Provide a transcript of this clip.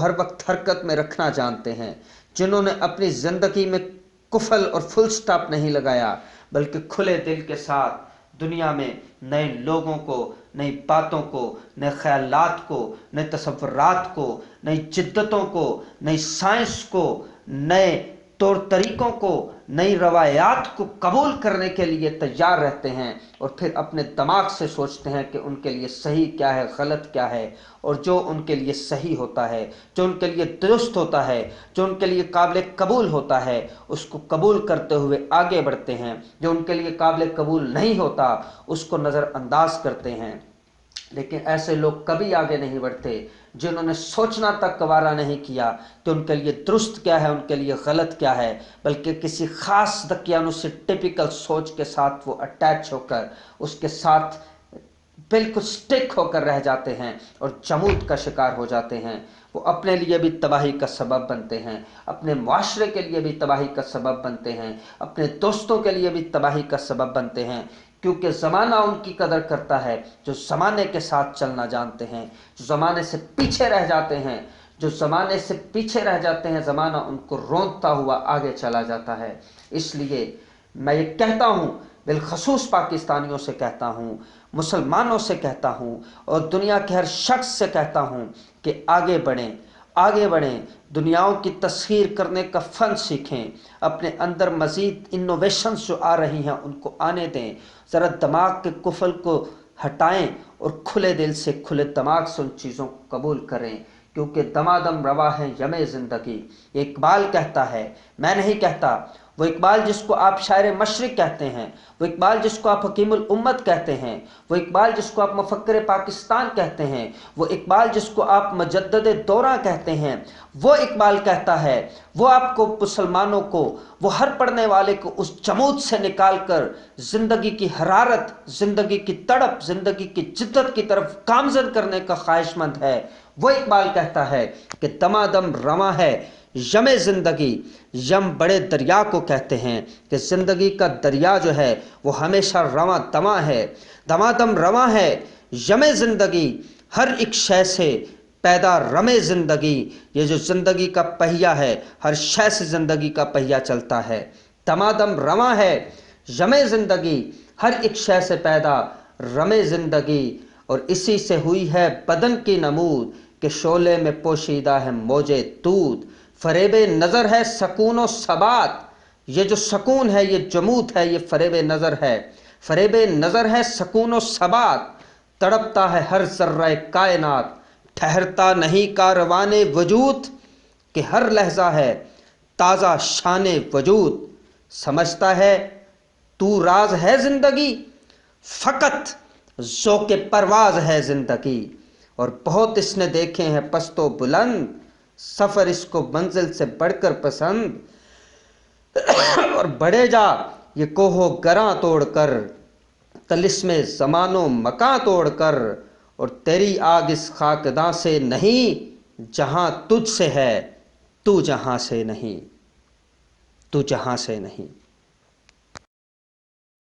ہر وقت حرکت میں رکھنا جانتے ہیں، جنہوں نے اپنی زندگی میں کفل اور فل سٹاپ نہیں لگایا، بلکہ کھلے دل کے ساتھ دنیا میں نئے لوگوں کو، نئی باتوں کو، نئے خیالات کو، نئے تصورات کو، نئی جدتوں کو، نئی سائنس کو، نئے طور طریقوں کو، نئی روایات کو قبول کرنے کے لیے تیار رہتے ہیں، اور پھر اپنے دماغ سے سوچتے ہیں کہ ان کے لیے صحیح کیا ہے، غلط کیا ہے، اور جو ان کے لیے صحیح ہوتا ہے، جو ان کے لیے درست ہوتا ہے، جو ان کے لیے قابل قبول ہوتا ہے، اس کو قبول کرتے ہوئے آگے بڑھتے ہیں، جو ان کے لیے قابل قبول نہیں ہوتا اس کو نظر انداز کرتے ہیں۔ لیکن ایسے لوگ کبھی آگے نہیں بڑھتے جنہوں نے سوچنا تک گوارا نہیں کیا کہ ان کے لیے درست کیا ہے، ان کے لیے غلط کیا ہے، بلکہ کسی خاص دقیانوسی ٹپیکل سوچ کے ساتھ وہ اٹیچ ہو کر اس کے ساتھ بالکل سٹک ہو کر رہ جاتے ہیں اور جمود کا شکار ہو جاتے ہیں۔ وہ اپنے لیے بھی تباہی کا سبب بنتے ہیں، اپنے معاشرے کے لیے بھی تباہی کا سبب بنتے ہیں، اپنے دوستوں کے لیے بھی تباہی کا سبب بنتے ہیں، کیونکہ زمانہ ان کی قدر کرتا ہے جو زمانے کے ساتھ چلنا جانتے ہیں، جو زمانے سے پیچھے رہ جاتے ہیں۔ جو زمانے سے پیچھے رہ جاتے ہیں، زمانہ ان کو رونتا ہوا آگے چلا جاتا ہے۔ اس لیے میں یہ کہتا ہوں، بالخصوص پاکستانیوں سے کہتا ہوں، مسلمانوں سے کہتا ہوں، اور دنیا کے ہر شخص سے کہتا ہوں کہ آگے بڑھیں، آگے بڑھیں، دنیاؤں کی تسخیر کرنے کا فن سیکھیں، اپنے اندر مزید انوویشنز جو آ رہی ہیں ان کو آنے دیں، ذرا دماغ کے قفل کو ہٹائیں اور کھلے دل سے، کھلے دماغ سے ان چیزوں کو قبول کریں، کیونکہ دمادم روا ہے یم زندگی۔ یہ اقبال کہتا ہے، میں نہیں کہتا۔ وہ اقبال جس کو آپ شاعر مشرق کہتے ہیں، وہ اقبال جس کو آپ حکیم الامت کہتے ہیں، وہ اقبال جس کو آپ مفکر پاکستان کہتے ہیں، وہ اقبال جس کو آپ مجدد دورہ کہتے ہیں، وہ اقبال کہتا ہے، وہ آپ کو مسلمانوں کو، وہ ہر پڑھنے والے کو اس جمود سے نکال کر زندگی کی حرارت، زندگی کی تڑپ، زندگی کی جدت کی طرف گامزن کرنے کا خواہش مند ہے۔ وہ اقبال کہتا ہے کہ دمادم رواں ہے یم زندگی۔ یم بڑے دریا کو کہتے ہیں کہ زندگی کا دریا جو ہے وہ ہمیشہ رواں دواں ہے، دمادم رواں ہے یم زندگی، ہر ایک شے سے پیدا رم زندگی۔ یہ جو زندگی کا پہیہ ہے، ہر شے سے زندگی کا پہیہ چلتا ہے، دمادم رواں ہے یم زندگی، ہر ایک شے سے پیدا رم زندگی، اور اسی سے ہوئی ہے بدن کی نمود کہ شعلے میں پوشیدہ ہے موج دود۔ فریب نظر ہے سکون و ثبات، یہ جو سکون ہے، یہ جمود ہے، یہ فریب نظر ہے، فریب نظر ہے سکون و ثبات، تڑپتا ہے ہر ذرہ کائنات، ٹھہرتا نہیں کاروان وجود کہ ہر لحظہ ہے تازہ شان وجود۔ سمجھتا ہے تو راز ہے زندگی، فقط ذوق پرواز ہے زندگی، اور بہت اس نے دیکھے ہیں پست و بلند، سفر اس کو منزل سے بڑھ کر پسند، اور بڑھے جا یہ کوہ و گراں توڑ کر، طلسم زمان و مکاں توڑ کر، اور تیری آگ اس خاکداں سے نہیں جہاں تجھ سے ہے، تو جہاں سے نہیں، تو جہاں سے نہیں۔